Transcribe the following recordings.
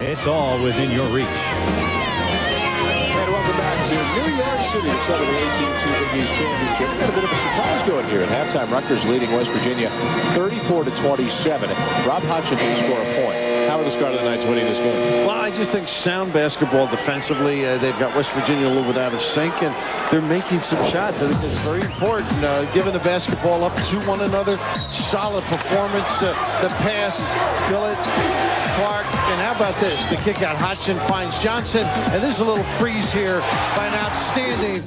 It's all within your reach. And welcome back to New York City to start the AT&T Big East Championship. We've got a bit of a surprise going here at halftime. Rutgers leading West Virginia 34-27. Rob Hodgson didn't score a point. How are the Scarlet Knights winning this game? Well, I just think sound basketball defensively. They've got West Virginia a little bit out of sync, and they're making some shots. I think it's very important. Giving the basketball up to one another. Solid performance. The pass, Billett, Clark, and how about this? The kick out. Hodgson finds Johnson, and there's a little freeze here by an outstanding,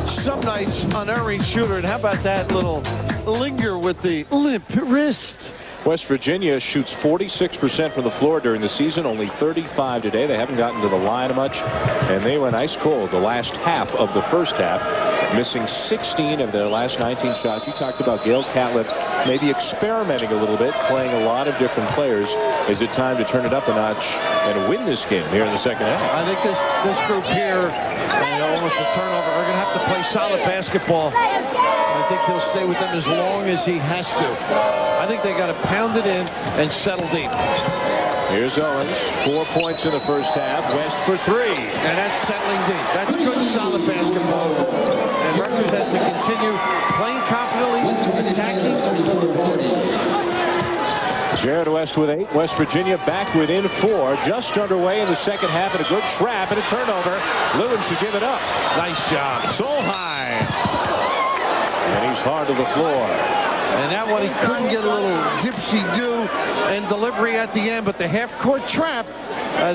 some nights unerring shooter. And how about that little linger with the limp wrist? West Virginia shoots 46% from the floor during the season, only 35 today. They haven't gotten to the line much, and they went ice cold the last half of the first half, missing 16 of their last 19 shots. You talked about Gail Catlett maybe experimenting a little bit, playing a lot of different players. Is it time to turn it up a notch and win this game here in the second half? I think this group here, almost a turnover, are going to have to play solid basketball. I think he'll stay with them as long as he has to. I think they got to pound it in and settle deep. Here's Owens, 4 points in the first half. West for 3. And that's settling deep. That's good, solid basketball. And Rutgers has to continue playing confidently, attacking. Jared West with 8. West Virginia back within 4. Just underway in the second half, and a good trap and a turnover. Lewin should give it up. Nice job. Solheim. And he's hard to the floor. And that one, he couldn't get a little dipsy-do and delivery at the end, but the half-court trap,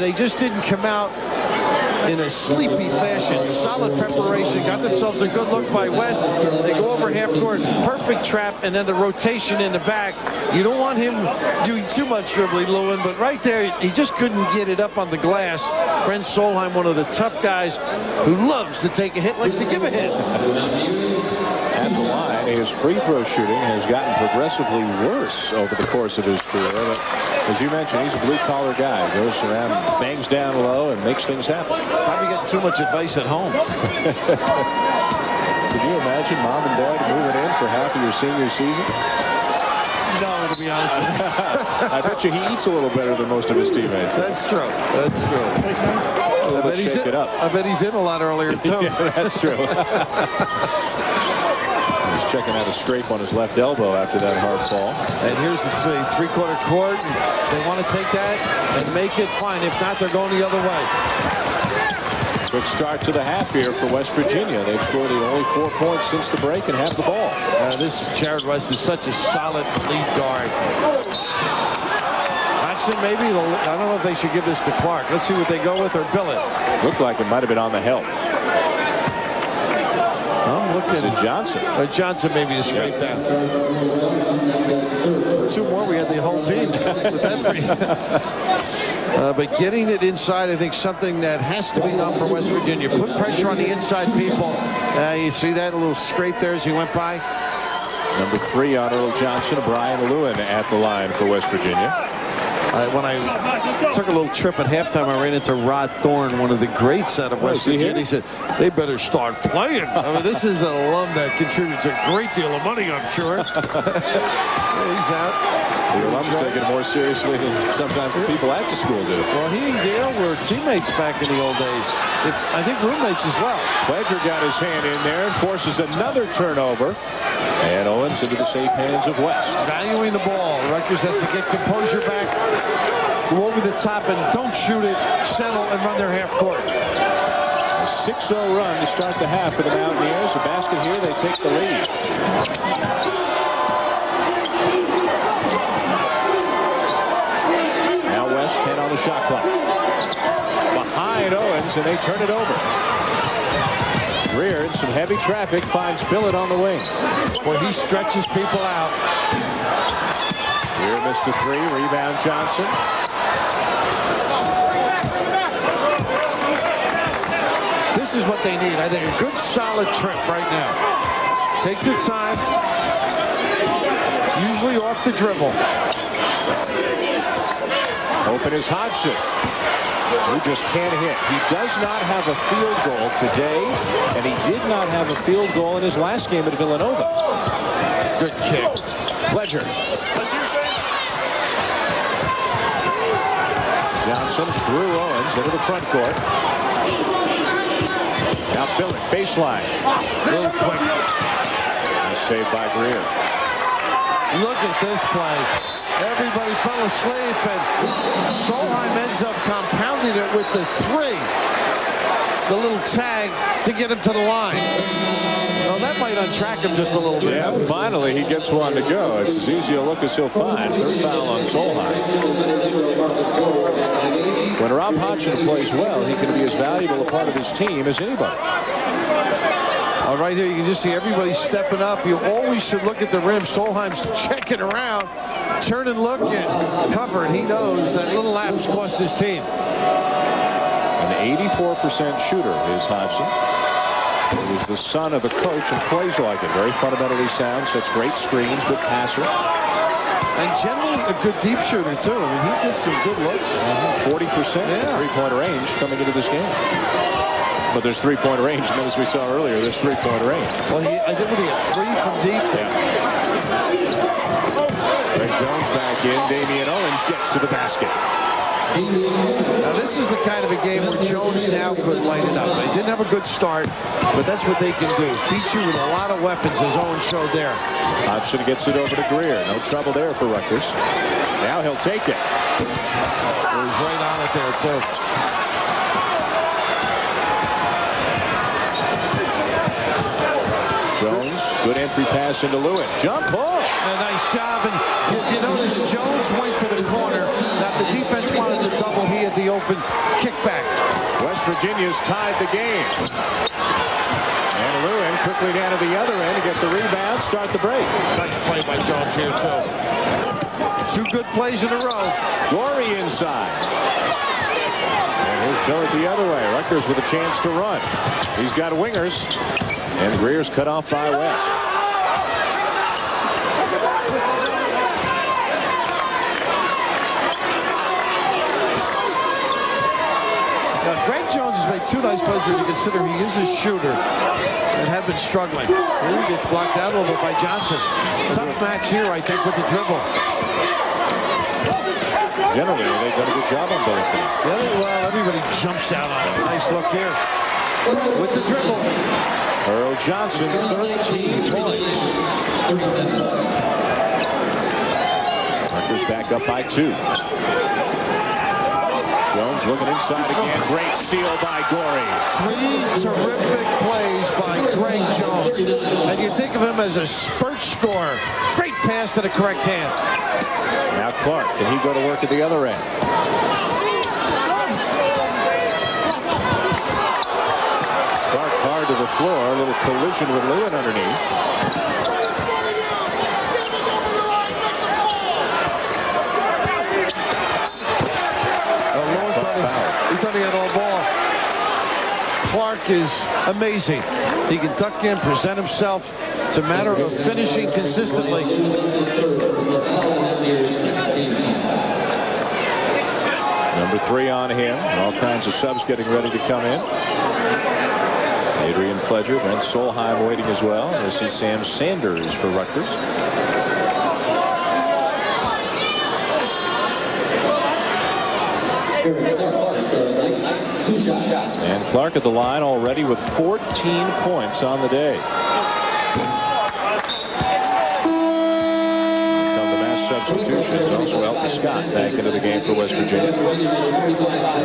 they just didn't come out in a sleepy fashion. Solid preparation, got themselves a good look by West. They go over half-court, perfect trap, and then the rotation in the back. You don't want him doing too much dribbling, Lewin, but right there, he just couldn't get it up on the glass. Brent Solheim, one of the tough guys who loves to take a hit, likes to give a hit. At the line, his free throw shooting has gotten progressively worse over the course of his career. But as you mentioned, he's a blue-collar guy. He goes around, bangs down low, and makes things happen. Probably getting too much advice at home. Can you imagine Mom and Dad moving in for half of your senior season? No, to be honest with you. I bet you he eats a little better than most of his teammates. That's true. That's true. I bet he's in a lot earlier, too. Yeah, that's true. He's checking out a scrape on his left elbow after that hard fall. And here's the three-quarter court. They want to take that and make it fine. If not, they're going the other way. Quick start to the half here for West Virginia. They've scored only 4 points since the break and have the ball. This Jared West is such a solid lead guard. Hodgson, maybe. I don't know if they should give this to Clark. Let's see what they go with, or Billett. Looked like it might have been on the help. I'm looking. Is it Johnson? Johnson maybe to scrape down. 2 more, we had the whole team with that for you. But getting it inside, I think, something that has to be done for West Virginia. Put pressure on the inside people. You see that? A little scrape there as he went by. Number 3 on Earl Johnson, Brian Lewin at the line for West Virginia. When I took a little trip at halftime, I ran into Rod Thorne, one of the greats out of West Virginia. He said, they better start playing. I mean, this is an alum that contributes a great deal of money, I'm sure. He's out. The alum's taking it more seriously than sometimes the people at the school do. Well, he and Gail were teammates back in the old days. I think roommates as well. Pledger got his hand in there and forces another turnover. And Owens into the safe hands of West. Valuing the ball. Rutgers has to get composure back. Go over the top and don't shoot it. Settle and run their half court. A 6-0 run to start the half for the Mountaineers. A basket here, they take the lead. Now West 10 on the shot clock. Behind Owens, and they turn it over. Greer in some heavy traffic finds Billett on the wing. Boy, he stretches people out. Greer missed a 3. Rebound Johnson. This is what they need. I think a good solid trip right now. Take your time. Usually off the dribble. Open is Hodgson, who just can't hit. He does not have a field goal today, and he did not have a field goal in his last game at Villanova. Good kick. Pledger. Johnson through Owens into the front court. Now Billett, baseline. Real quick. Saved by Greer. Look at this play. Everybody fell asleep, and Solheim ends up compounding it with the three. The little tag to get him to the line. Well, that might untrack him just a little bit. Yeah, finally he gets one to go. It's as easy a look as he'll find. Third foul on Solheim. When Rob Hodgson plays well, he can be as valuable a part of his team as anybody. Right here, you can just see everybody stepping up. You always should look at the rim. Solheim's checking around, turn and look, and cover. And he knows that little lapse cost his team. An 84% shooter is Hodgson. He was the son of a coach and plays like it. Very fundamentally sound, sets great screens, good passer. And generally a good deep shooter, too. I mean, he gets some good looks. 40% three-point range coming into this game. But there's three-point range, and as we saw earlier, there's three-point range. Well, I think when he had three from deep. Yeah. Greg Jones back in. Damian Owens gets to the basket. Now, this is the kind of a game where Jones now could light it up. They didn't have a good start, but that's what they can do. Beat you with a lot of weapons, as Owens showed there. Hodgson gets it over to Greer. No trouble there for Rutgers. Now he'll take it. Well, he's right on it there, too. Jones, good entry pass into Lewin. Jump ball. A nice job, and you notice Jones went to the corner. Now the defense wanted to double. He had the open kickback. West Virginia's tied the game. And Lewin quickly down to the other end to get the rebound, start the break. Nice play by Jones here, too. Two good plays in a row. Gorey inside. And here's Billett the other way. Rutgers with a chance to run. He's got wingers. And Greer's cut off by West. Now, Greg Jones has made two nice plays here to consider he is a shooter and have been struggling. Here he gets blocked out a little bit by Johnson. Tough match here, I think, with the dribble. Generally, they've done a good job on both teams. Yeah, well, everybody jumps out on it. Nice look here with the dribble. Earl Johnson, 13 points. Rutgers back up by 2. Jones looking inside again. Great steal by Gorey. Three terrific plays by Greg Jones. And you think of him as a spurt scorer. Great pass to the correct hand. Now Clark, can he go to work at the other end? Clark hard to the floor. A little collision with Lewin underneath. He thought he had all ball. Clark is amazing. He can duck in, present himself. It's a matter of finishing consistently. Number 3 on him. All kinds of subs getting ready to come in. Adrian Pledger, Brent Solheim waiting as well. I see Sam Sanders for Rutgers. And Clark at the line already with 14 points on the day. Here come the mass substitutions. Also Elton Scott back into the game for West Virginia.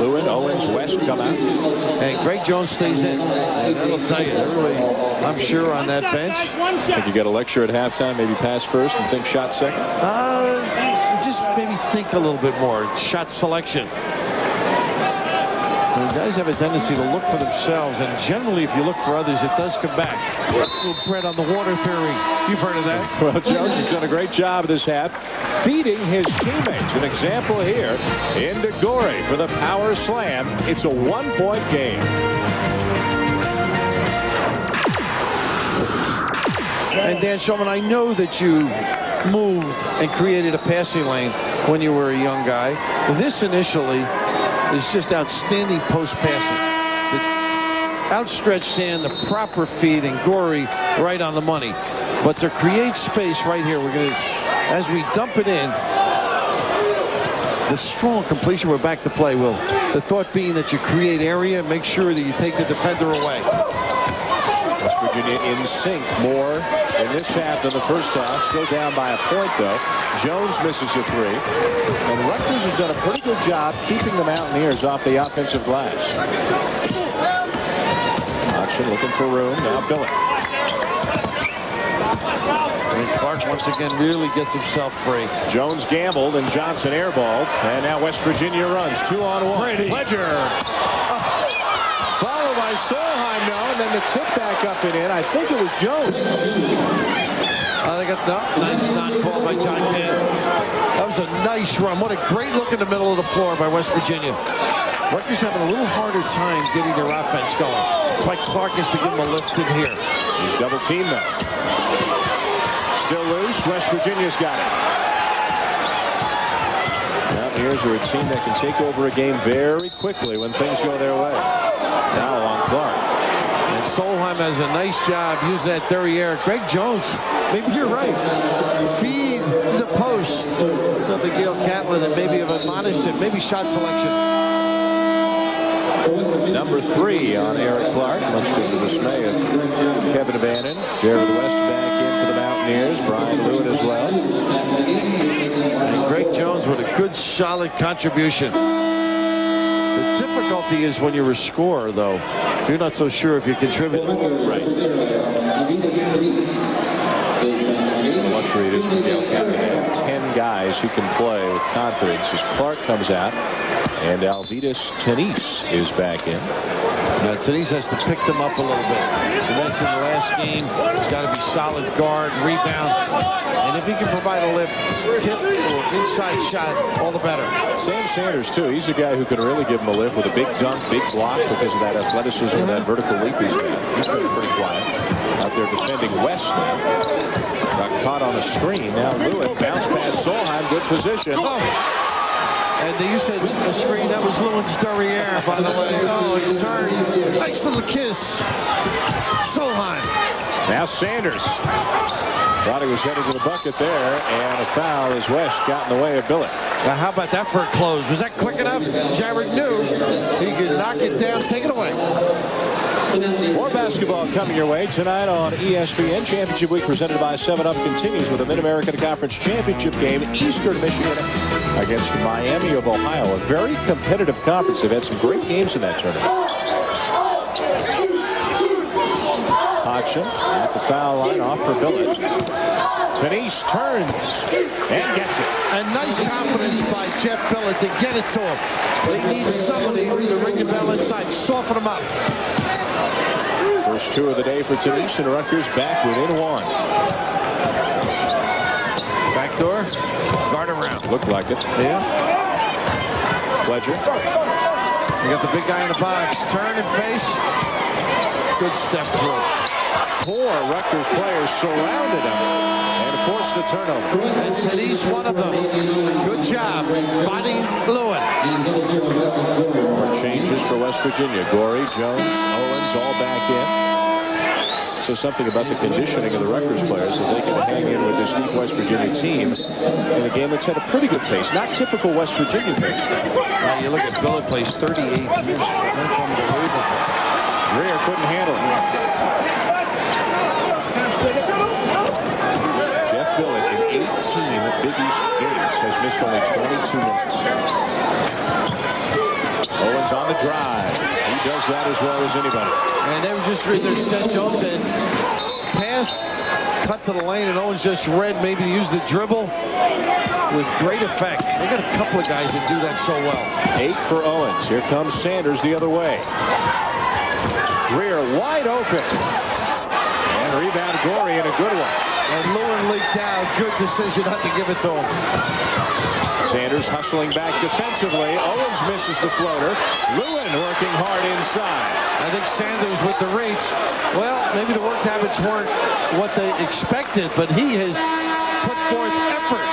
Lewin, Owens, West come out. And Greg Jones stays in. And that'll tell you, everybody, I'm sure, on that bench. Think you get a lecture at halftime, maybe pass first and think shot second? Just maybe think a little bit more. Shot selection. The guys have a tendency to look for themselves, and generally, if you look for others, it does come back. A little bread on the water theory. You've heard of that? Well, Jones has done a great job this half feeding his teammates. An example here into Gorey for the power slam. It's a one-point game. And Dan Shulman, I know that you moved and created a passing lane when you were a young guy. This initially is just outstanding post passing. The outstretched hand, the proper feed, and Gorey right on the money. But to create space right here, we're going to, as we dump it in, The strong completion. We're back to play, Will. The thought being that you create area and make sure that you take the defender away. West Virginia in sync more in this half than the first half. Still down by a point, though. Jones misses a three. And Rutgers has done a pretty good job keeping the Mountaineers off the offensive glass. Auction looking for room. Now Billett. And Clark once again really gets himself free. Jones gambled and Johnson airballed. And now West Virginia runs 2-on-1. Brady. Pledger. Followed by Solheim now, and then the tip back up and in. I think it was Jones. They got no, nice not called by John Gann. That was a nice run. What a great look in the middle of the floor by West Virginia. Rutgers having a little harder time getting their offense going. That's why Clark has to give him a lift in here. He's double teamed though. Still loose. West Virginia's got it. Mountaineers are a team that can take over a game very quickly when things go their way. Now on Clark. And Solheim has a nice job using that derriere. Greg Jones, maybe you're right. Feed the post. Something Gail Catlin and maybe have admonished him. Maybe shot selection. Number 3 on Eric Clark, much to the dismay of Kevin Bannon. Jared West back in for the Mountaineers. Brian Lewin as well. And Greg Jones with a good, solid contribution. The difficulty is when you're a scorer, though. You're not so sure if you contribute. Right. The luxury it is for Gail Catlin to have 10 guys who can play with confidence as Clark comes out. And Alvidas Tenise is back in. Tenise has to pick them up a little bit. You mentioned the last game. He's got to be solid guard, rebound. And if he can provide a lift, tip, or inside shot, all the better. Sam Sanders, too. He's a guy who can really give him a lift with a big dunk, big block because of that athleticism and that vertical leap he's got. He's been pretty quiet. Out there defending West now. Got caught on a screen. Now Lewin bounce past Solheim. Good position. Oh. And you said the screen, that was Lewin's derriere, by the way. Oh, he turned. Nice little kiss. Solheim. Now Sanders. Thought he was headed to the bucket there, and a foul as West got in the way of Billett. Now, how about that for a close? Was that quick enough? Jared knew he could knock it down, take it away. More basketball coming your way tonight on ESPN. Championship Week presented by 7-Up continues with a Mid-American Conference Championship game. Eastern Michigan against Miami of Ohio. A very competitive conference. They've had some great games in that tournament. Hodgson at the foul line, off for Billett. Tenise turns and gets it. And nice confidence by Jeff Billett to get it to him. They need somebody to ring the bell inside, soften them up. First 2 of the day for Tenise, and Rutgers back within 1. Backdoor, guard around. Looked like it. Yeah. Pledger. You got the big guy in the box. Turn and face. Good step through. 4 Rutgers players surrounded him and forced the turnover. And Tenise one of them. Good job. Body Lewin. More changes for West Virginia. Gorey, Jones, Owens all back in. So something about the conditioning of the Rutgers players that they can hang in with this deep West Virginia team in a game that's had a pretty good pace. Not typical West Virginia pace. Now you look at Billett plays 38 minutes. That's unbelievable. Greer couldn't handle it. Jeff Billett in 18 Big East games has missed only 22 minutes. Owens on the drive. He does that as well as anybody. And they were just reading their set. Jones said pass, cut to the lane, and Owens just read, maybe use the dribble with great effect. They got a couple of guys that do that so well. 8 for Owens. Here comes Sanders the other way. Greer wide open. And rebound Gorey in a good one. And Lewin leaked out. Good decision not to give it to him. Sanders hustling back defensively. Owens misses the floater. Lewin working hard inside. I think Sanders with the reach. Well, maybe the work habits weren't what they expected, but he has put forth effort.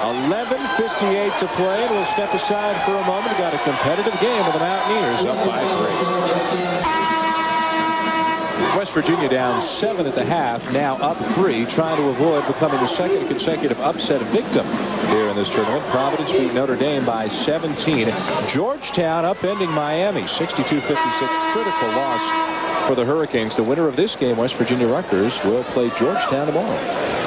11:58 to play, and we'll step aside for a moment. We've got a competitive game with the Mountaineers up by 3. West Virginia down 7 at the half, now up 3, trying to avoid becoming the second consecutive upset victim here in this tournament. Providence beat Notre Dame by 17. Georgetown upending Miami 62-56. Critical loss for the Hurricanes. The winner of this game, West Virginia Rutgers, will play Georgetown tomorrow.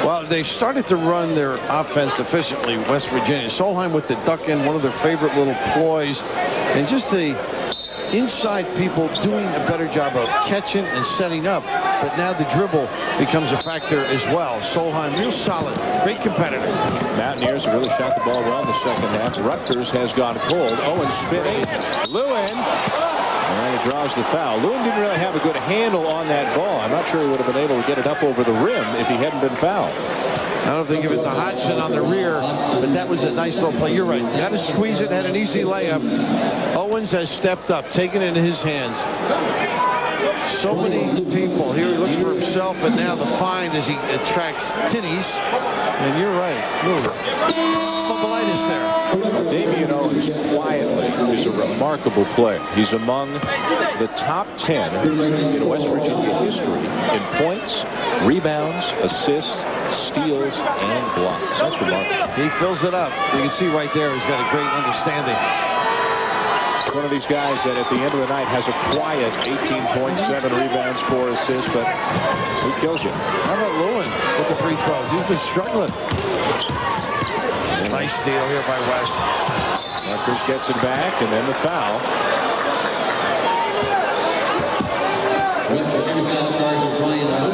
Well, they started to run their offense efficiently, West Virginia. Solheim with the duck in, one of their favorite little ploys, and just the inside people doing a better job of catching and setting up. But now the dribble becomes a factor as well. Solheim real solid, great competitor. Mountaineers have really shot the ball well in the second half. Rutgers has gone cold. Owens spinning. Lewin. And he draws the foul. Lewin didn't really have a good handle on that ball. I'm not sure he would have been able to get it up over the rim if he hadn't been fouled. I don't know if they give it to Hodgson on the rear, but that was a nice little play. You're right. Got to squeeze it, had an easy layup. Owens has stepped up, taken it into his hands. So many people. Here he looks for himself, and now the find as he attracts Tinnies. And you're right. Fumbleitis there. Damian Owens quietly is a remarkable player. He's among the top 10 in West Virginia history in points, rebounds, assists, steals, and blocks. That's remarkable. He fills it up. You can see right there he's got a great understanding. One of these guys that at the end of the night has a quiet 18.7 rebounds, 4 assists, but he kills you. How about Lewin with the free throws? He's been struggling. Nice steal here by West. Rutgers gets it back, and then the foul.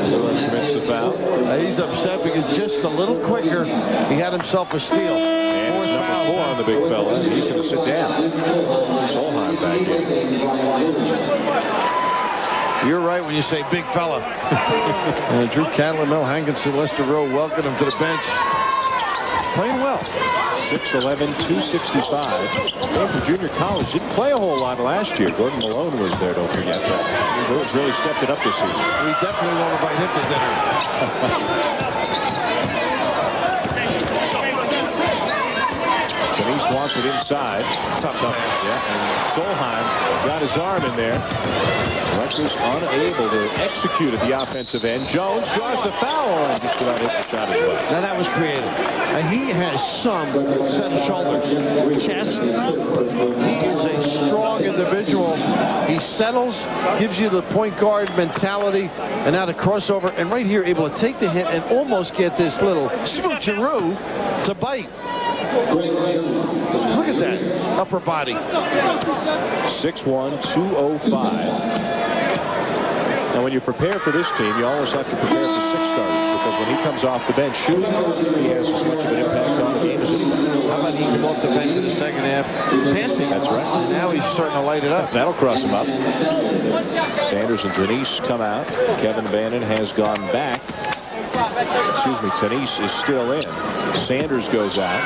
Lewin commits the foul. He's upset because just a little quicker, he had himself a steal. And it's number 4 on the big fella. He's going to sit down. Solheim back in. You're right when you say big fella. Drew Catlin, Mel Hankinson, Lester Rowe welcome him to the bench. Playing well. 6'11", 265. Came from junior college. Didn't play a whole lot last year. Gordon Malone was there, don't forget that. He's really stepped it up this season. We definitely want to invite him to dinner. Denise wants it inside. Tough. Yeah, and Solheim got his arm in there. Rutgers unable to execute at the offensive end. Jones draws the foul and just about hits the shot as well. Now that was creative. He has some set of shoulders, chest. He is a strong individual. He settles, gives you the point guard mentality, and now the crossover. And right here, able to take the hit and almost get this little smoocheroo to bite. Look at that upper body. 6'1", 205. Now, when you prepare for this team, you always have to prepare for 6 starters, because when he comes off the bench shooting, he has as much of an impact on the game as anybody. How about he come off the bench in the second half passing? That's right. Now he's starting to light it up. That'll cross him up. Sanders and Denise come out. Kevin Bannon has gone back. Excuse me, Denise is still in. Sanders goes out.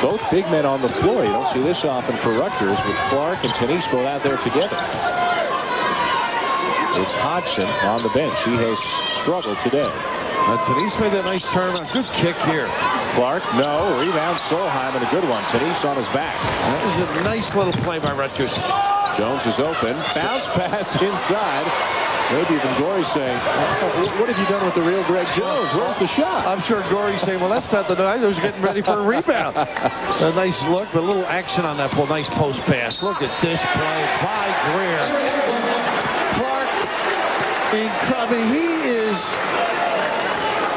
Both big men on the floor. You don't see this often for Rutgers, with Clark and Denise both out there together. It's Hodgson on the bench. He has struggled today. Denise made that nice turnaround. Good kick here. Clark, no. Rebound, Solheim, and a good one. Denise on his back. That was a nice little play by Rutgers. Jones is open. Bounce pass inside. Maybe even Gorey saying, what have you done with the real Greg Jones? Where's the shot? I'm sure Gorey's saying, well, that's not the night. I was getting ready for a rebound. A nice look, but a little action on that ball. Nice post pass. Look at this play by Greer. Clark, I mean, he is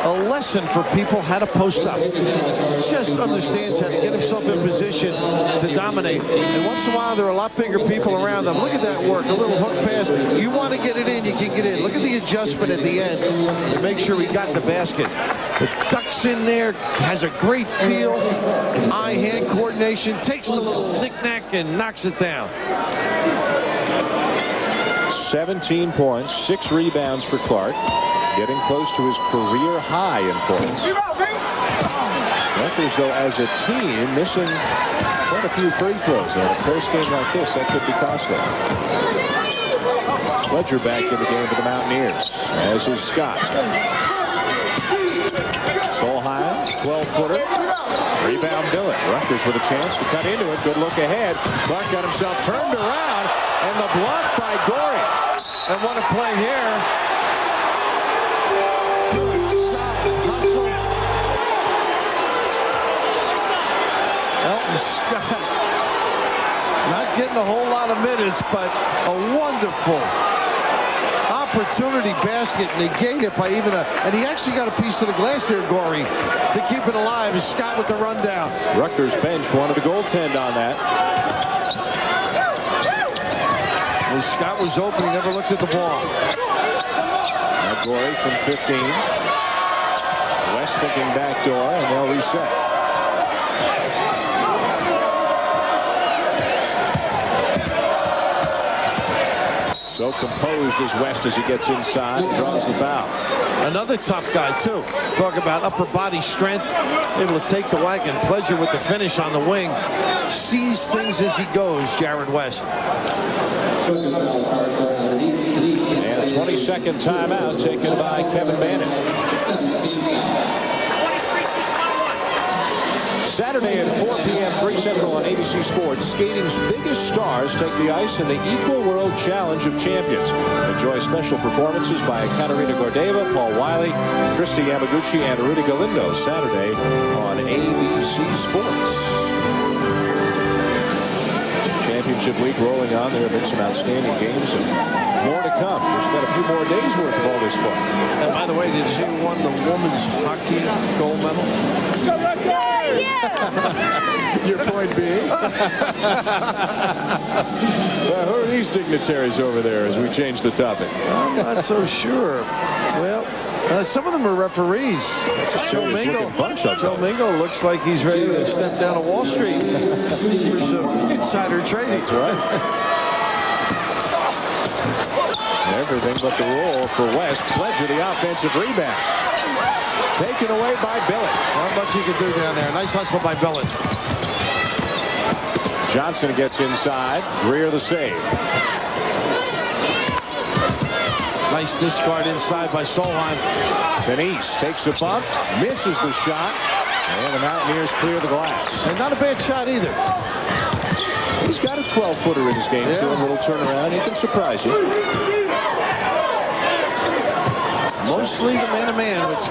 a lesson for people how to post up. Just understands how to get himself in position to dominate. And once in a while, there are a lot bigger people around them. Look at that work. A little hook pass. You want to get it in, you can get in. Look at the adjustment at the end to make sure we got the basket. The ducks in there, has a great feel, eye-hand coordination, takes the little knick-knack and knocks it down. 17 points, 6 rebounds for Clark. Getting close to his career high in points. Rutgers, though, as a team, missing quite a few free throws. In a close game like this, that could be costly. Ledger back in the game for the Mountaineers, as is Scott. Solheim, 12-footer. Rebound Dillon. Rutgers with a chance to cut into it. Good look ahead. Clark got himself turned around, and the block by Gorey. And what a play here. Elton Scott not getting a whole lot of minutes, but a wonderful opportunity basket negated by even and he actually got a piece of the glass there, Gorey, to keep it alive. Is Scott with the rundown. Rutgers bench wanted to goaltend on that. When Scott was open, he never looked at the ball. Now Gorey from 15. West thinking backdoor, and they'll reset. So composed is West as he gets inside and draws the foul. Another tough guy, too. Talk about upper body strength. Able to take the wagon. Pledger with the finish on the wing. Sees things as he goes, Jared West. And a 20-second timeout taken by Kevin Bannon. Saturday at 4 p.m. 3 Central on ABC Sports, skating's biggest stars take the ice in the Equal World Challenge of Champions. Enjoy special performances by Katerina Gordeva, Paul Wiley, Christy Yamaguchi, and Rudy Galindo Saturday on ABC Sports. Championship week rolling on. There have been some outstanding games and more to come. There's got a few more days worth of all this fun. And by the way, did you see who won the women's hockey gold medal? Your point being? Who are these dignitaries over there as we change the topic? I'm not so sure. Well, some of them are referees. It's a serious looking bunch up Joe there. Mingo looks like he's ready to step down to Wall Street for some insider trading. That's right. Everything but the roll for West. Pledger the offensive rebound. Taken away by Billy. Not much he can do down there. Nice hustle by Billy. Johnson gets inside. Greer the save. Nice discard inside by Solheim. Denise takes a bump, misses the shot, and the Mountaineers clear the glass. And not a bad shot either. He's got a 12-footer in his game, so a little turnaround. He can surprise you. Mostly the man-to-man, which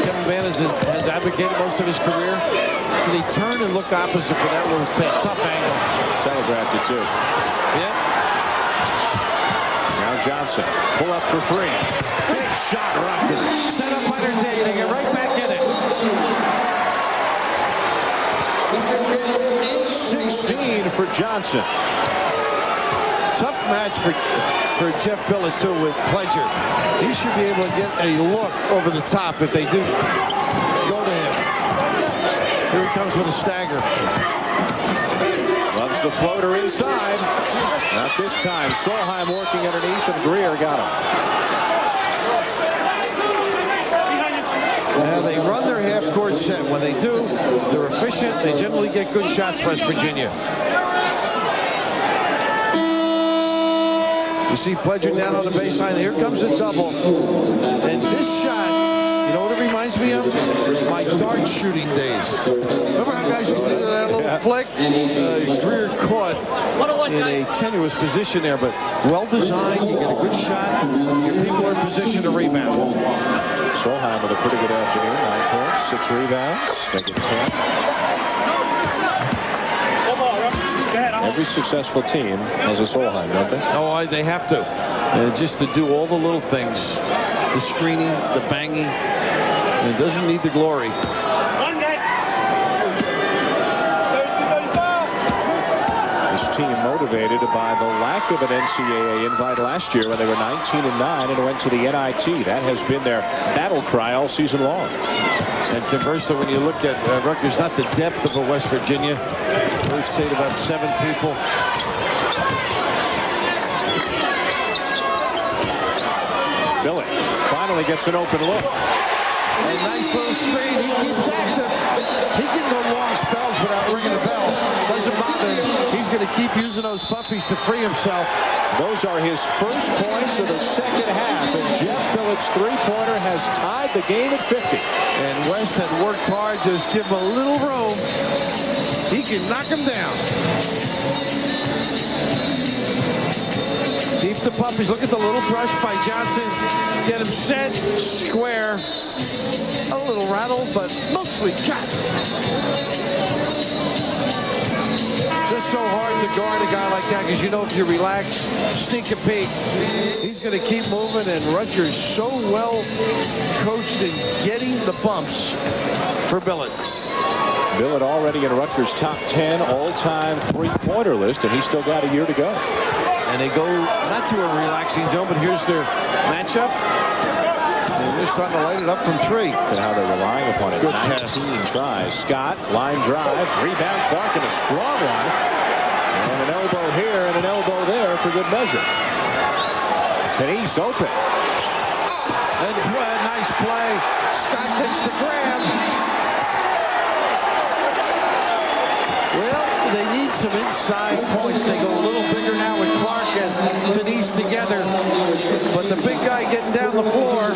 Kevin Bannon has advocated most of his career. So they turn and look opposite for that little bit. Tough angle. Telegraphed it, too. Yep. Now Johnson, pull up for three. Big shot, Rutgers. Set up by their day. They get right back in it. 16 for Johnson. Tough match for Jeff Billett, too, with Pledger. He should be able to get a look over the top if they do go to him. Here he comes with a stagger. Loves the floater inside. Not this time. Solheim working underneath, and Greer got him. Now they run their half-court set. When they do, they're efficient. They generally get good shots, West Virginia. You see Pledger down on the baseline. Here comes a double. And this shot, you know what it reminds me of? My dart shooting days. Remember how guys used to do that little flick? Greer caught in a tenuous position there, but well-designed. You get a good shot. Your people are in position to rebound. Solheim with a pretty good afternoon. 9 points, 6 rebounds, making 10. Every successful team has a Solheim, don't they? Oh, they have to. Just to do all the little things. The screening, the banging. It doesn't need the glory. This team motivated by the lack of an NCAA invite last year when they were 19-9 and went to the NIT. That has been their battle cry all season long. And conversely, when you look at Rutgers, not the depth of a West Virginia. I would say about 7 people. Billy finally gets an open look. A nice little screen. He keeps active. He can go long spells without ringing a bell. Doesn't bother him. He's going to keep using those puppies to free himself. Those are his first points of the second half, and Jeff Billett's three-pointer has tied the game at 50. And West had worked hard. Just give him a little room. He can knock him down. Keep the puppies. Look at the little brush by Johnson. Get him set, square. A little rattled, but mostly cut. just so hard to guard a guy like that because you know if you relax, sneak a peek, he's going to keep moving. And Rutgers so well coached in getting the bumps for Billett. Billett already in Rutgers' top 10 all-time three-pointer list, and he's still got a year to go. And they go not to a relaxing zone, but here's their matchup. And they're starting to light it up from three. And how they're relying upon it. Good 19 pass. tries. Scott, line drive, rebound, Clark, and a strong one. And an elbow here and an elbow there for good measure. Tenise open. And nice play. Scott gets the grab. Well, they need some inside points. They go a little bigger now with Clark and Tenise together. But the big guy getting down the floor.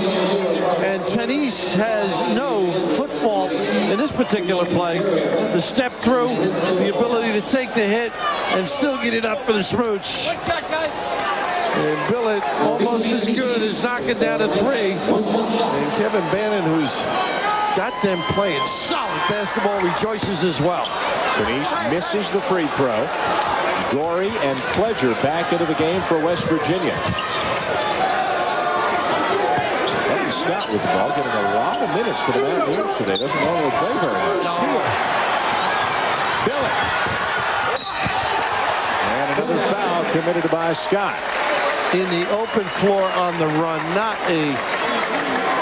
And Tenise has no foot fault in this particular play. The step through, the ability to take the hit and still get it up for the smooch. And Billett almost as good as knocking down a three. And Kevin Bannon, who's got them playing solid basketball, rejoices as well. Tenise misses the free throw. Gorey and Pledger back into the game for West Virginia. Evan Scott with the ball, getting a lot of minutes for the Mountaineers today. Doesn't normally play very much. Steal. Billett. And another foul committed by Scott. In the open floor on the run, not a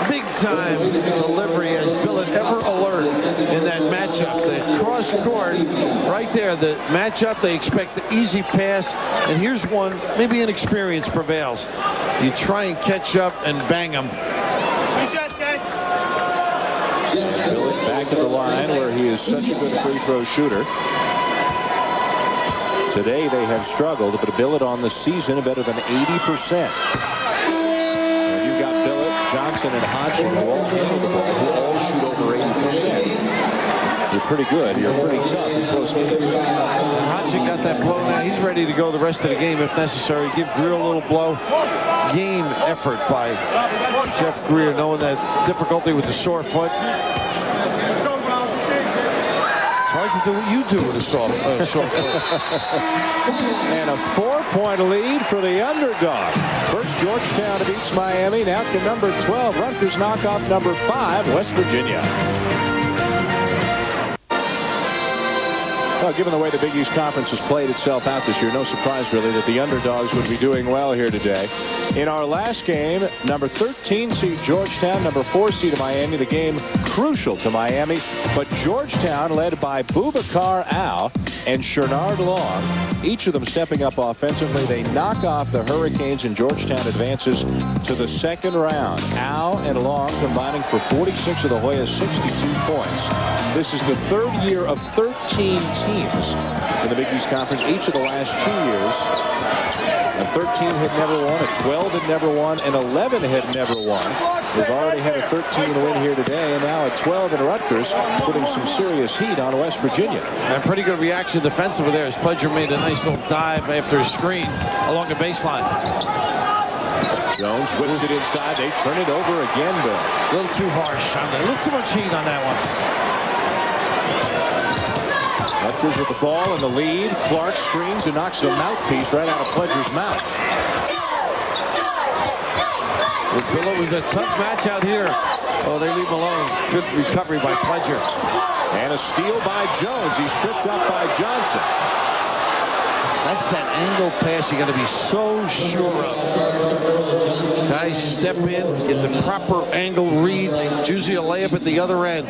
big-time delivery as Billett ever alert in that matchup. The cross court right there, the matchup, they expect the easy pass, and here's one, maybe inexperience prevails. You try and catch up and bang them. 2 shots, guys. Billett back at the line where he is such a good free throw shooter. Today they have struggled, but Billett on the season better than 80%. And you've got Billett, Johnson, and Hodgson who all handle the ball, who all shoot over 80%. You're pretty good. You're pretty tough in close games. Hodgson got that blow now. He's ready to go the rest of the game if necessary. Give Greer a little blow. Game effort by Jeff Greer, knowing that difficulty with the sore foot. Hard to do what you do with a sore foot. And a 4-point lead for the underdog. First Georgetown beats Miami. Now to number 12. Rutgers knock off number 5, West Virginia. Well, given the way the Big East Conference has played itself out this year, no surprise really that the underdogs would be doing well here today. In our last game, number 13 seed Georgetown, number 4 seed Miami. The game crucial to Miami, but Georgetown led by Boubacar Al and Sherrard Long, each of them stepping up offensively. They knock off the Hurricanes, and Georgetown advances to the second round. Al and Long combining for 46 of the Hoyas' 62 points. This is the third year of 13 teams in the Big East Conference. Each of the last 2 years, a 13 had never won, a 12 had never won, and 11 had never won. We've already had a 13 win here today, and now a 12 in Rutgers, putting some serious heat on West Virginia. And pretty good reaction defensively there as Pledger made a nice little dive after a screen along the baseline. Jones whips it inside. They turn it over again, Bill. A little too harsh on that. A little too much heat on that one. Rutgers with the ball and the lead. Clark screens and knocks the mouthpiece right out of Pledger's mouth. It was a tough match out here. Oh, they leave him alone. Good recovery by Pledger. And a steal by Jones. He's tripped up by Johnson. That's that angle pass you got to be so sure of. Guys step in, get the proper angle read. It's usually a layup at the other end.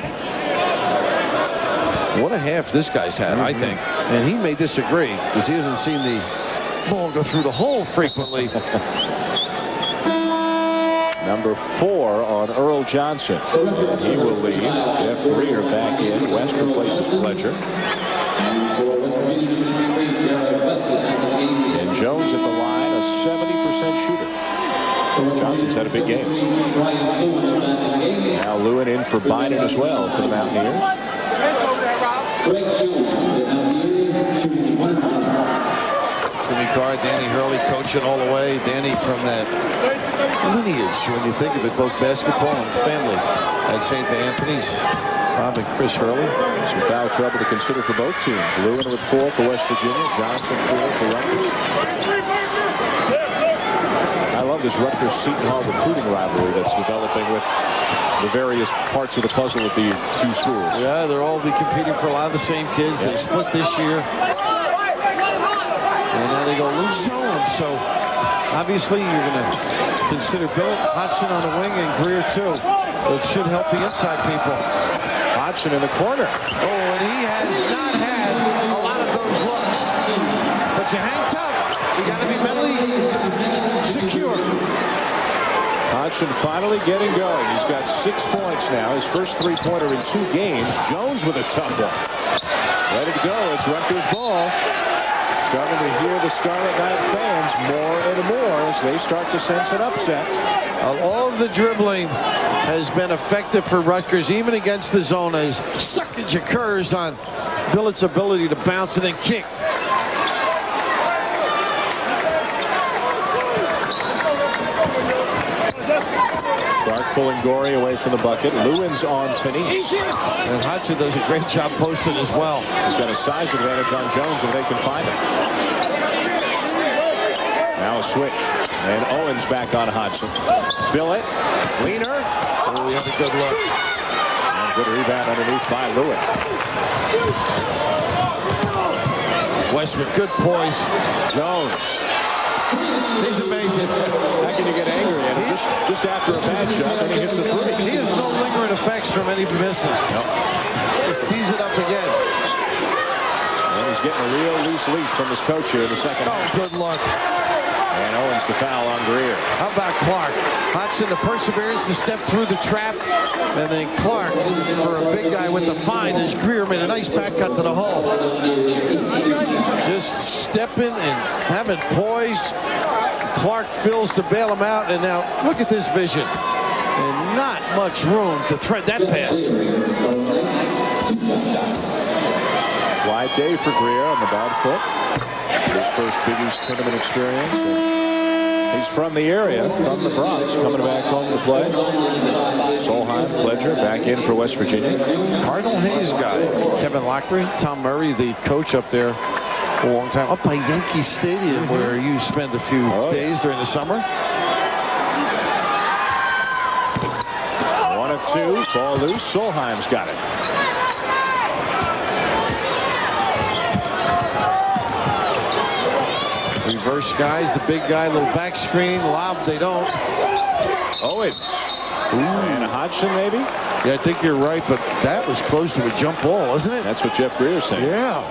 What a half this guy's had, I think. And he may disagree because he hasn't seen the ball go through the hole frequently. Number 4 on Earl Johnson. And he will leave. Jeff Greer back in. West replaces Pledger. And Jones at the line, a 70% shooter. Johnson's had a big game. Now Lewin in for Biden as well for the Mountaineers. Jimmy Carr, Danny Hurley coaching all the way. Danny from that lineage, when you think of it, both basketball and family at St. Anthony's. Bob and Chris Hurley. Some foul trouble to consider for both teams. Lewin with 4 for West Virginia. Johnson 4 for Rutgers. I love this Rutgers-Seton Hall recruiting rivalry that's developing with the various parts of the puzzle of the two schools. Yeah, they'll all be competing for a lot of the same kids. They split this year. And now they go loose zone. So obviously you're going to consider Bill Hodgson on the wing and Greer too. So it should help the inside people. Hodgson in the corner. Oh, and he has not had a lot of those looks. But you hang tough. You got to be mentally secure. Hodgson finally getting going. He's got 6 points now. His first 3-pointer in 2 games. Jones with a tough one. Ready to go. It's Rutgers ball. Starting to hear the Scarlet Knight fans more and more as they start to sense an upset. All of the dribbling has been effective for Rutgers, even against the zone, as suckage occurs on Billett's ability to bounce and then kick. Clark pulling Gorey away from the bucket. Lewin's on Tanise. And Hodgson does a great job posting as well. He's got a size advantage on Jones if they can find him. Now a switch. And Owens back on Hodgson. Billett. Leaner. Oh, he had a good look. And good rebound underneath by Lewin. Westbrook, good poise. Jones. He's amazing. How can you get angry at him just after a bad shot, then he hits a 3? He has no lingering effects from any misses. Nope. Just tees it up again. And he's getting a real loose leash from his coach here in the second half. Good luck. And Owens the foul on Greer. How about Clark? Hodgson, the perseverance to step through the trap. And then Clark, for a big guy with the find, as Greer made a nice back cut to the hole. Just stepping and having poise. Clark fills to bail him out. And now look at this vision. And not much room to thread that pass. Wide day for Greer on the bad foot. His first Big East tournament experience. And he's from the area, from the Bronx, coming back home to play. Solheim, Pledger back in for West Virginia. Cardinal Hayes guy. Kevin Lockery, Tom Murray, the coach up there for a long time. Up by Yankee Stadium, where you spend a few days during the summer. 1 of 2, ball loose. Solheim's got it. Reverse guys, the big guy, little back screen, lob, they don't. Owens. And Hodgson maybe? Yeah, I think you're right, but that was close to a jump ball, wasn't it? That's what Jeff Greer's saying. Yeah.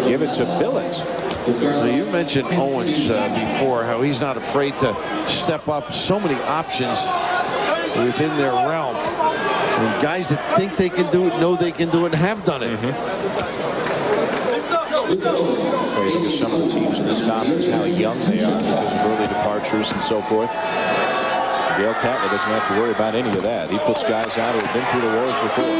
Give it to Billett. So you mentioned Owens before, how he's not afraid to step up. So many options within their realm. And guys that think they can do it, know they can do it, and have done it. What do you think of some of the teams in this conference, how young they are because of early departures and so forth? Gail Catlett doesn't have to worry about any of that. He puts guys out who have been through the wars before.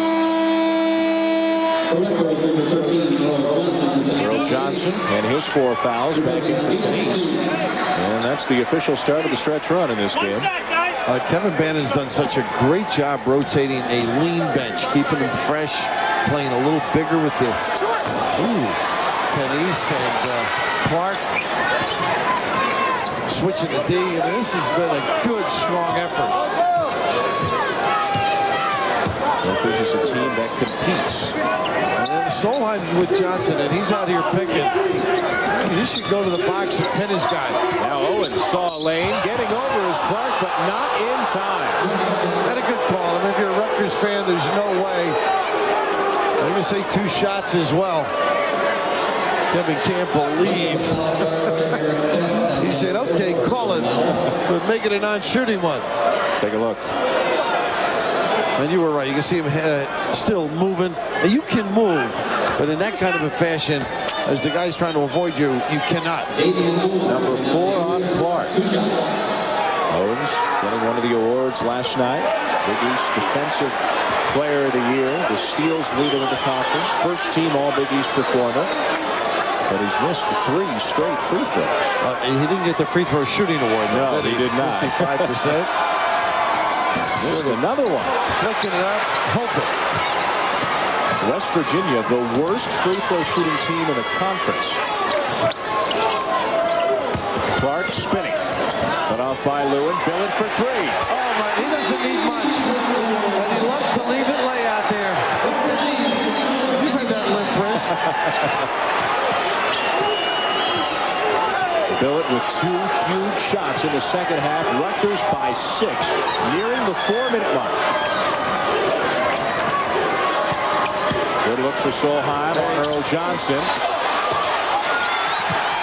Earl Johnson and his 4 fouls back in for Tanise. And that's the official start of the stretch run in this game. Kevin Bannon's done such a great job rotating a lean bench, keeping them fresh, playing a little bigger with the Tanise and Clark. Switching to D, and this has been a good, strong effort. Rutgers is a team that competes. And then Solheim with Johnson, and he's out here picking. He should go to the box and pin his guy. Now Owens saw a lane, getting over his Clark, but not in time. Had a good call. I mean, if you're a Rutgers fan, there's no way. I'm going to say 2 shots as well. Kevin can't believe. He said, okay, call it, but make it a non-shooting one. Take a look. And you were right. You can see him still moving. And you can move, but in that kind of a fashion, as the guy's trying to avoid you, you cannot. Number 4 on Clark. Owens winning one of the awards last night. Big East Defensive Player of the Year. The steals leader of the conference. First team All Big East performer. but he's missed 3 straight free throws. He didn't get the free throw shooting award. No, he did not. 55%. Missed another one. Flicking it up, hoping. West Virginia, the worst free throw shooting team in the conference. Clark spinning. Cut off by Lewin. Billett for 3. Oh, my. He doesn't need much. And he loves to leave it lay out there. You've had that limp wrist. Billett with 2 huge shots in the second half. Rutgers by 6, nearing the 4-minute mark. Good look for Solheim on Earl Johnson.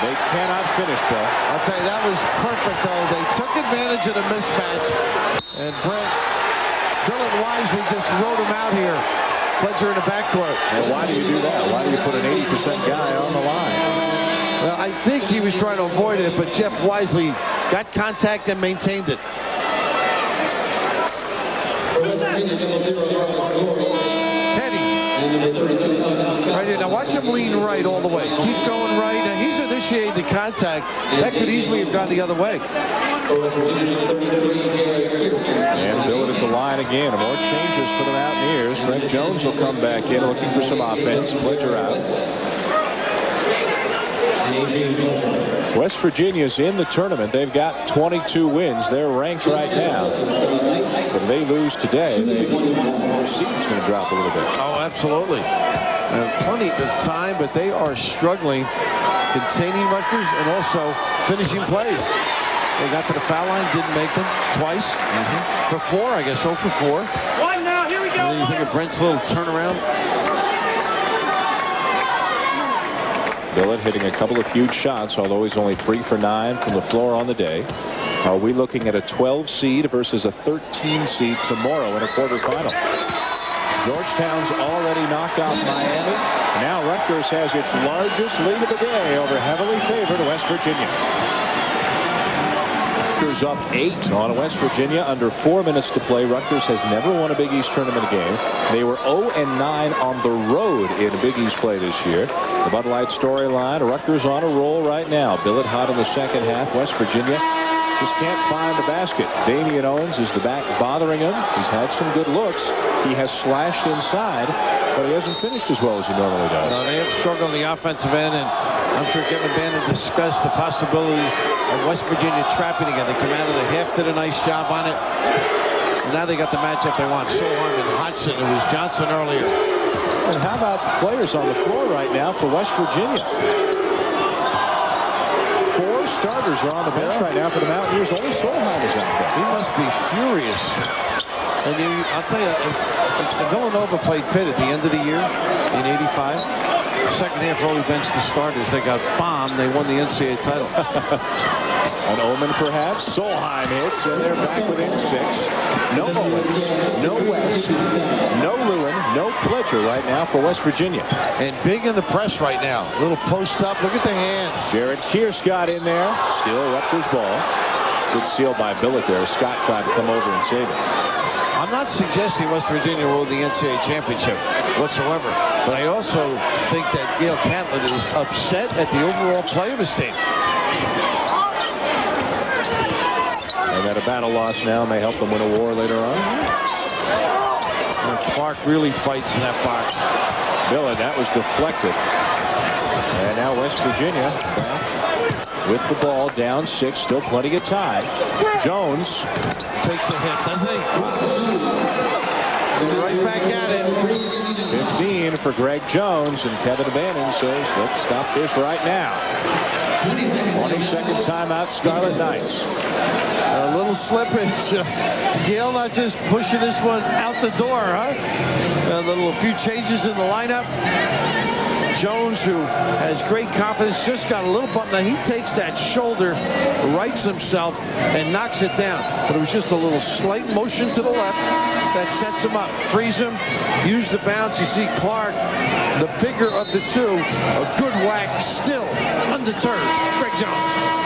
They cannot finish, Bill. I'll tell you, that was perfect, though. They took advantage of the mismatch. And Billett wisely just wrote him out here. Pledger in the backcourt. Well, why do you do that? Why do you put an 80% guy on the line? Well, I think he was trying to avoid it, but Jeff wisely got contact and maintained it. Right here. Now watch him lean right all the way. Keep going right. Now he's initiated the contact. That could easily have gone the other way. And Billett at the line again. More changes for the Mountaineers. Greg Jones will come back in looking for some offense. Pledger out. West Virginia's in the tournament. They've got 22 wins. They're ranked right now. If they lose today, their seed's going to drop a little bit. Oh, absolutely. Plenty of time, but they are struggling containing Rutgers and also finishing plays. They got to the foul line, didn't make them twice. For 4, I guess. 0 for 4. One now. Here we go. And then you think of Brent's little turnaround. Billett hitting a couple of huge shots, although he's only 3 for 9 from the floor on the day. Are we looking at a 12 seed versus a 13 seed tomorrow in a quarterfinal? Georgetown's already knocked out Miami. Now Rutgers has its largest lead of the day over heavily favored West Virginia. Rutgers up 8 on West Virginia under 4 minutes to play. Rutgers has never won a Big East tournament game. They were 0-9 on the road in Big East play this year. The Bud Light storyline, Rutgers on a roll right now. Billett hot in the second half. West Virginia just can't find the basket. Damian Owens is the back bothering him. He's had some good looks. He has slashed inside, but he hasn't finished as well as he normally does. No, they have struggled on the offensive end, and I'm sure Kevin Bannon discussed the possibilities of West Virginia trapping again. They come out of the half, did a nice job on it. And now they got the matchup they want. Solheim and Hodgson. It was Johnson earlier. And how about the players on the floor right now for West Virginia? 4 starters are on the bench right now for the Mountaineers. Only Solheim is out there. He must be furious. And I'll tell you, if Villanova played Pitt at the end of the year in '85, the second half only benched the starters. They got bombed. They won the NCAA title. An omen, perhaps. Solheim hits, and they're back within 6. No Owens, no West, no Lewin, no Pledger right now for West Virginia. And big in the press right now. Little post up. Look at the hands. Jared Kearse got in there. Still Rutgers ball. Good seal by Billett there. Scott tried to come over and save it. I'm not suggesting West Virginia will win the NCAA championship whatsoever. But I also think that Gail Catlett is upset at the overall play of his team. And that a battle loss now may help them win a war later on. And Clark really fights in that box. Billett, that was deflected. And now West Virginia back with the ball down 6. Still plenty of time. Jones takes the hit, doesn't he? Right back at it. 15 for Greg Jones, and Kevin Bannon says, let's stop this right now. 22nd timeout, Scarlet Knights. A little slippage. Gail not just pushing this one out the door, huh? A few changes in the lineup. Jones, who has great confidence, just got a little bump. Now he takes that shoulder, rights himself, and knocks it down. But it was just a little slight motion to the left that sets him up. Frees him, use the bounce. You see Clark, the bigger of the two, a good whack, still undeterred. Greg Jones.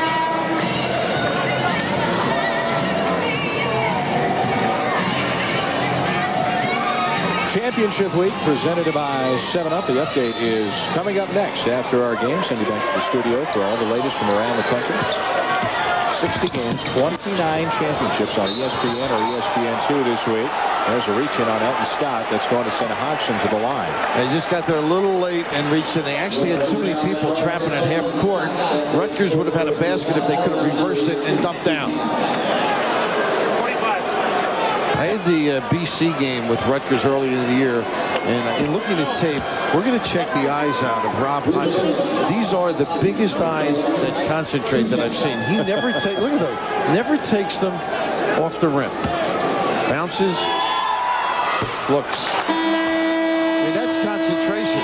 Championship week presented by 7-Up. The update is coming up next after our game. Send you back to the studio for all the latest from around the country. 60 games, 29 championships on ESPN or ESPN2 this week. There's a reach in on Elton Scott that's going to send Hodgson to the line. They just got there a little late and reached in. They actually had too many people trapping at half court. Rutgers would have had a basket if they could have reversed it and dumped down. I had the BC game with Rutgers early in the year, and in looking at tape, we're going to check the eyes out of Rob Hodgson. These are the biggest eyes that concentrate that I've seen. He never takes, look at those, never takes them off the rim. Bounces, looks. I mean, that's concentration.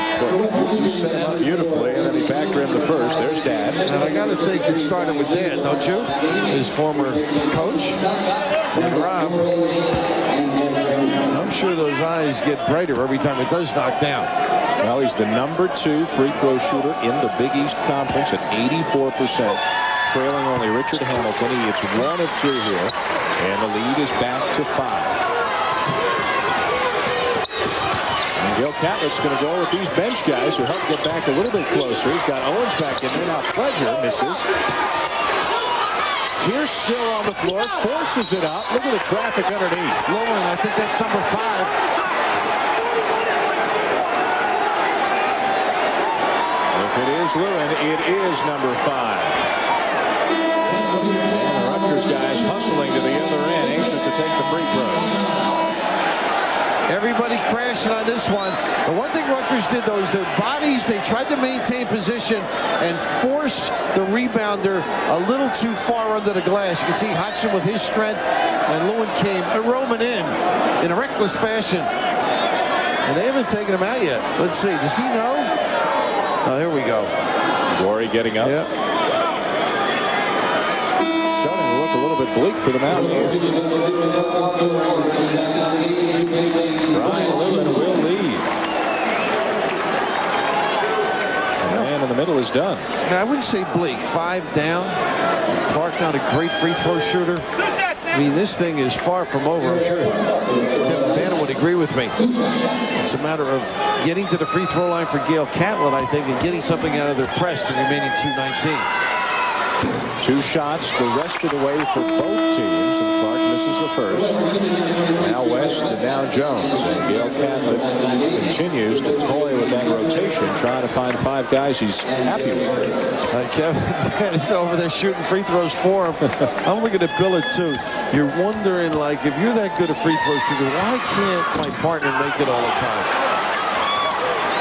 He set him up beautifully, and then he back rimmed the first. There's Dad. And I got to think it started with Dad, don't you? His former coach. And Rob, I'm sure those eyes get brighter every time it does knock down. Well, he's the #2 free throw shooter in the Big East Conference at 84%, trailing only Richard Hamilton. He hits 1 of 2 here, and the lead is back to 5. And Gil Catlett's going to go with these bench guys who help get back a little bit closer. He's got Owens back in there now. Pleasure misses. Pierce still on the floor, forces it up. Look at the traffic underneath. Lewin, I think that's number 5. If it is Lewin, it is number 5. And the Rutgers guys hustling to the other end, anxious to take the free throws. Everybody crashing on this one. The one thing Rutgers did, though, is their bodies, they tried to maintain position and force the rebounder a little too far under the glass. You can see Hodgson with his strength, and Lewin came roaming in a reckless fashion. And they haven't taken him out yet. Let's see. Does he know? Oh, here we go. Glory getting up. Yep. Starting to look a little bit bleak for the Mountaineers. Brian Lewin will lead. And the man in the middle is done. Now, I wouldn't say bleak. 5 down. Clark not a great free throw shooter. I mean, this thing is far from over. I'm sure Kevin Bannon would agree with me. It's a matter of getting to the free throw line for Gale Catlett, I think, and getting something out of their press the remaining 2:19. 2 shots the rest of the way for both teams, and Clark misses the first. Now West and now Jones, and Gale Catlett continues to toy with that rotation, trying to find 5 guys he's happy with. Kevin is over there shooting free throws for him. I'm looking at Billard too. You're wondering, like, if you're that good a free throw shooter, why can't my partner make it all the time?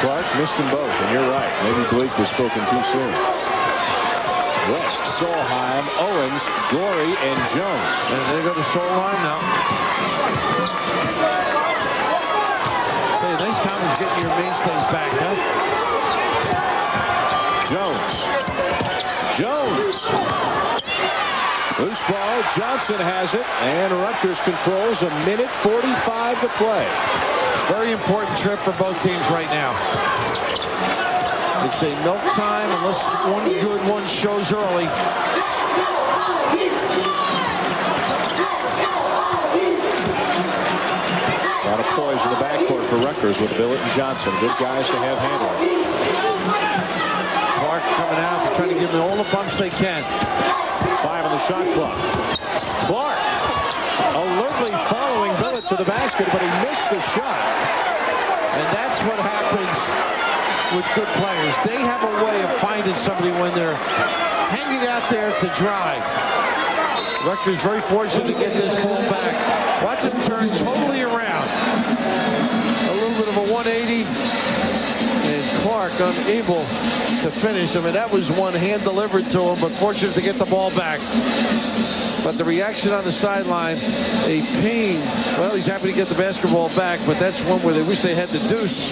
Clark missed them both, and you're right. Maybe Bleak was spoken too soon. West, Solheim, Owens, Gorey, and Jones. And they go to Solheim now. Hey, nice comments getting your mainstays back, huh? Jones. Loose ball. Johnson has it, and Rutgers controls 1:45 to play. Very important trip for both teams right now. It's a milk time unless one good one shows early. A lot of poise in the backcourt for Rutgers with Billett and Johnson. Good guys to have handling. Clark coming out, trying to give them all the bumps they can. 5 on the shot clock. Clark alertly following Billett to the basket, but he missed the shot. And that's what happens with good players. They have a way of finding somebody when they're hanging out there to dry. Rutgers very fortunate to get this ball back. Watch him turn totally around. A little bit of a 180. And Clark unable to finish. I mean, that was one hand delivered to him, but fortunate to get the ball back. But the reaction on the sideline, a pain. Well, he's happy to get the basketball back, but that's one where they wish they had the deuce.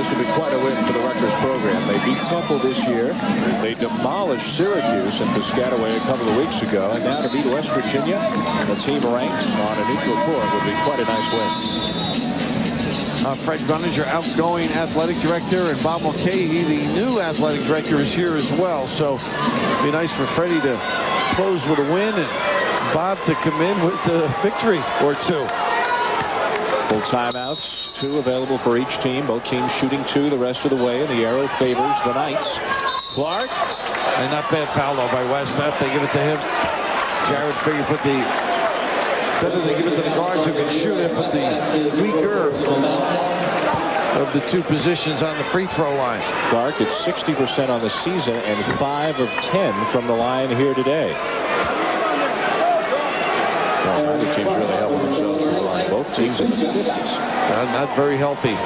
This would be quite a win for the Rutgers program. They beat Temple this year. They demolished Syracuse and Piscataway a couple of weeks ago. And now to beat West Virginia, the team ranked on a neutral court, would be quite a nice win. Fred Gunninger, outgoing athletic director, and Bob Mulcahy, the new athletic director, is here as well. So it'd be nice for Freddie to close with a win and Bob to come in with a victory or two. Full timeouts, 2 available for each team. Both teams shooting 2 the rest of the way, and the arrow favors the Knights. Clark. And not bad foul though by West. They give it to him. Jared figured better they give it to the guards who can shoot it, but the weaker of the 2 positions on the free throw line. Clark at 60% on the season and 5 of 10 from the line here today. Well, neither team's really helping themselves from the line. Both teams in the 50s. Not very healthy,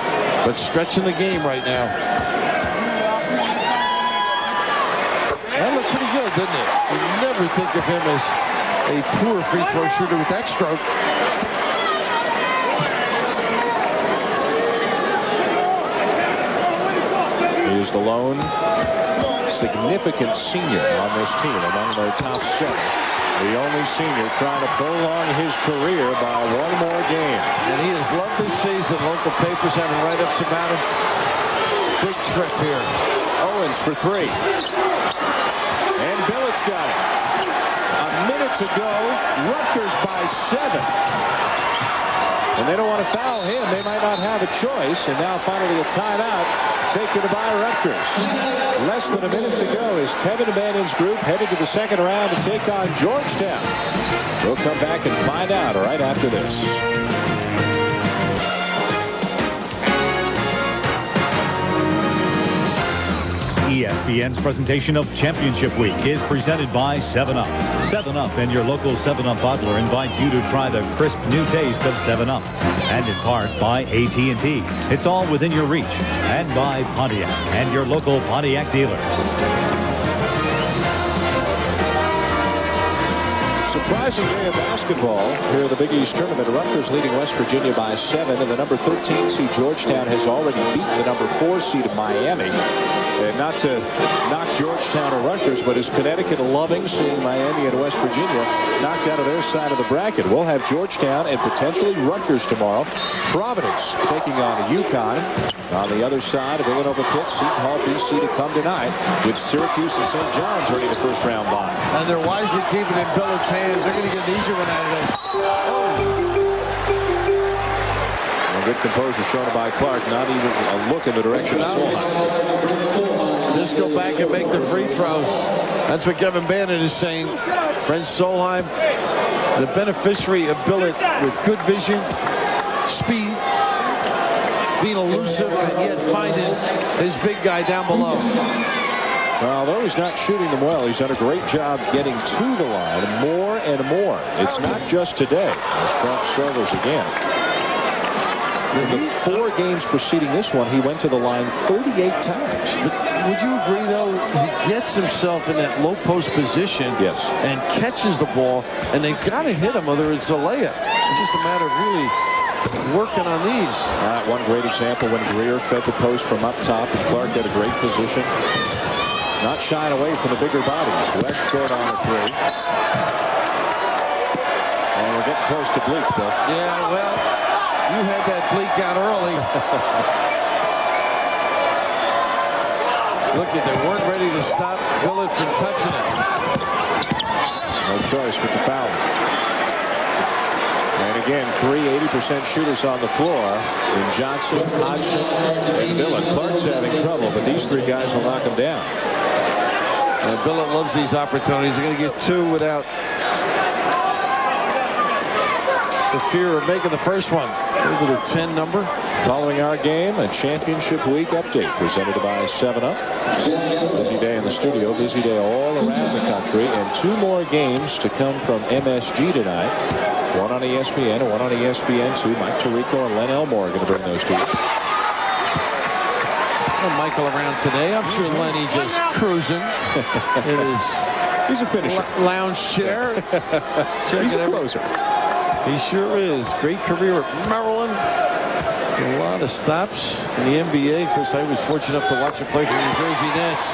but stretching the game right now. That looked pretty good, didn't it? You never think of him as a poor free throw shooter with that stroke. He is the lone significant senior on this team among their top 7. The only senior trying to prolong his career by 1 more game. And he has loved this season. Local papers having write-ups about him. Big trip here. Owens for 3. And Billett's got it. A minute to go. Rutgers by 7. And they don't want to foul him. They might not have a choice. And now finally a timeout taken by Rutgers. Less than a minute to go as Kevin Bannon's group headed to the 2nd round to take on Georgetown. We'll come back and find out right after this. ESPN's presentation of Championship Week is presented by 7-Up. 7-Up and your local 7-Up bottler invite you to try the crisp new taste of 7-Up. And in part by AT&T. It's all within your reach. And by Pontiac and your local Pontiac dealers. Surprising day of basketball here in the Big East Tournament. Rutgers leading West Virginia by 7, and the number 13 seed Georgetown has already beaten the number 4 seed of Miami. And not to knock Georgetown or Rutgers, but is Connecticut loving seeing Miami and West Virginia knocked out of their side of the bracket? We'll have Georgetown and potentially Rutgers tomorrow. Providence taking on UConn. On the other side of Villanova Pitt, Seton Hall, BC to come tonight with Syracuse and St. John's ready to first round bye. And they're wisely keeping it in Billett's hands. They're going to get an easier one out of this. Good composure shown by Clark, not even a look in the direction of Solheim. Just go back and make the free throws. That's what Kevin Bannon is saying. French Solheim, the beneficiary of Billett with good vision, speed, being elusive, and yet finding his big guy down below. Well, although he's not shooting them well, he's done a great job getting to the line more and more. It's not just today as Clark struggles again. In the 4 games preceding this one, he went to the line 38 times. But would you agree, though, he gets himself in that low post position and catches the ball, and they've got to hit him, whether it's a layup. It's just a matter of really working on these. One great example when Greer fed the post from up top, and Clark had a great position. Not shying away from the bigger bodies. West short on the 3. And we're getting close to Bleak, Bill. Yeah, well, you had that Bleak out early. Look, they weren't ready to stop Billett from touching it. No choice but to foul him. And again, 3 80% shooters on the floor in Johnson, Hodgson, and Billett. Clark's having trouble, but these 3 guys will knock him down. And Billett loves these opportunities. He's going to get 2 without the fear of making the first one. Over the 10 number. Following our game, a championship week update presented by 7-Up. Busy day in the studio, busy day all around the country, and 2 more games to come from MSG tonight. One on ESPN and one on ESPN2. Mike Tirico and Len Elmore are going to bring those 2. Michael around today. I'm sure Lenny just cruising in his He's a finisher. Lounge chair. He's a closer. He sure is. Great career at Maryland. A lot of stops in the NBA. Of course, I was fortunate enough to watch him play for the New Jersey Nets.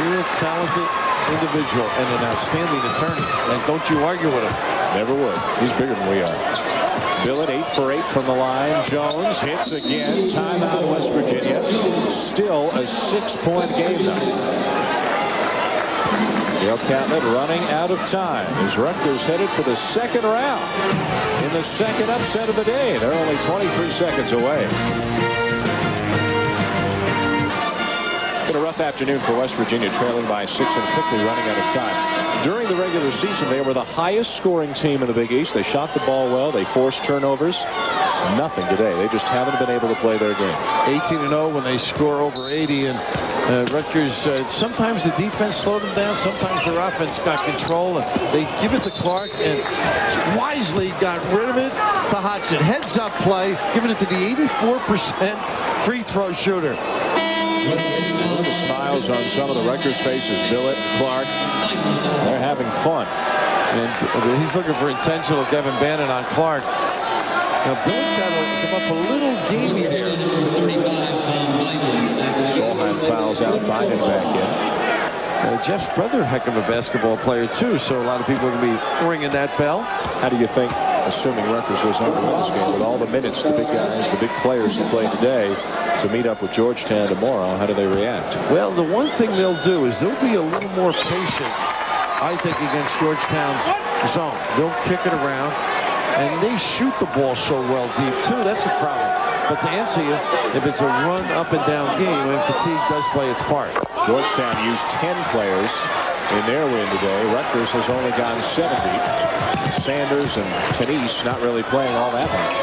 Real talented individual and an outstanding attorney. And don't you argue with him. Never would. He's bigger than we are. Billett 8 for 8 from the line. Jones hits again. Timeout West Virginia. Still a 6-point game now. Dale Catlett running out of time as Rutgers headed for the second round in the second upset of the day. They're only 23 seconds away. Been a rough afternoon for West Virginia, trailing by 6 and quickly running out of time. During the regular season, they were the highest scoring team in the Big East. They shot the ball well. They forced turnovers. Nothing today. They just haven't been able to play their game. 18-0 when they score over 80, and Rutgers, sometimes the defense slowed them down, sometimes their offense got control, and they give it to Clark, and wisely got rid of it to Hodgson. Heads up play, giving it to the 84% free throw shooter. The smiles on some of the Rutgers faces. Villett, Clark, they're having fun. And he's looking for intentional Kevin Bannon on Clark. Now, Villett got to come up a little gamey there. Solheim fouls out, Biden back in. Jeff's brother, heck of a basketball player, too, so a lot of people are going to be ringing that bell. How do you think, assuming Rutgers was on this game, with all the minutes the big guys, the big players who played today, to meet up with Georgetown tomorrow, how do they react? Well, the one thing they'll do is they'll be a little more patient, I think, against Georgetown's zone. They'll kick it around, and they shoot the ball so well deep, too. That's a problem. But to answer you, if it's a run up and down game, and fatigue does play its part. Georgetown used 10 players in their win today. Rutgers has only gone 70. Sanders and Tenise not really playing all that much.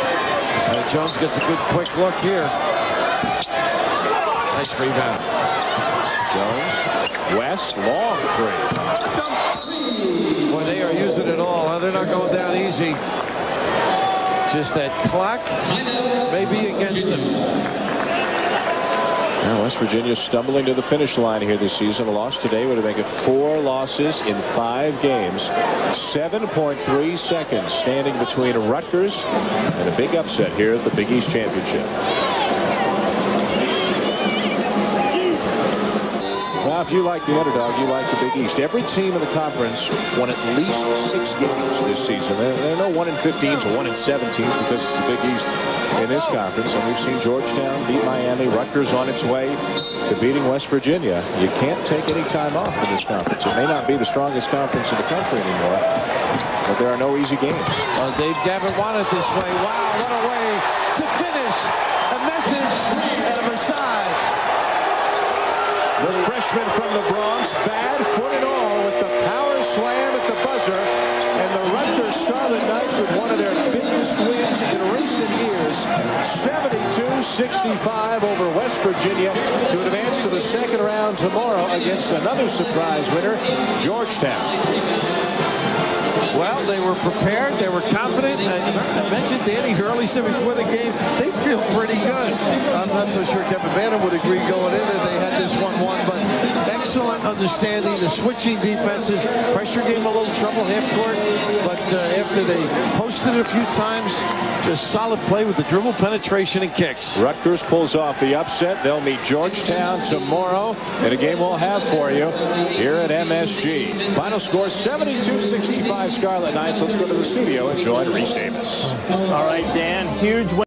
Jones gets a good quick look here. Nice rebound. Jones, West, long three. Boy, they are using it all. Huh? They're not going down easy. Just that clock may be against them. Now West Virginia stumbling to the finish line here this season. A loss today would make it 4 losses in 5 games. 7.3 seconds standing between Rutgers and a big upset here at the Big East Championship. Now, if you like the underdog, you like the Big East. Every team in the conference won at least 6 games this season. There are no 1-15s or 1-17s because it's the Big East in this conference. And we've seen Georgetown beat Miami, Rutgers on its way to beating West Virginia. You can't take any time off in this conference. It may not be the strongest conference in the country anymore, but there are no easy games. Dave Gavitt wanted it this way. Wow, what a way to finish. A message and a massage. The freshman from the Bronx, bad foot and all, with the power slam at the buzzer. And the Rutgers Scarlet Knights with one of their biggest wins in recent years. 72-65 over West Virginia to advance to the second round tomorrow against another surprise winner, Georgetown. Well, they were prepared. They were confident. I mentioned Danny Hurley said before the game, they feel pretty good. I'm not so sure Kevin Bannon would agree going in that they had this 1-1, but excellent understanding. The switching defenses, pressure gave them a little trouble half court, but after they posted it a few times, just solid play with the dribble penetration and kicks. Rutgers pulls off the upset. They'll meet Georgetown tomorrow in a game we'll have for you here at MSG. Final score 72-65 Scarlet Knights. Let's go to the studio and join Reese Davis. All right, Dan, huge win.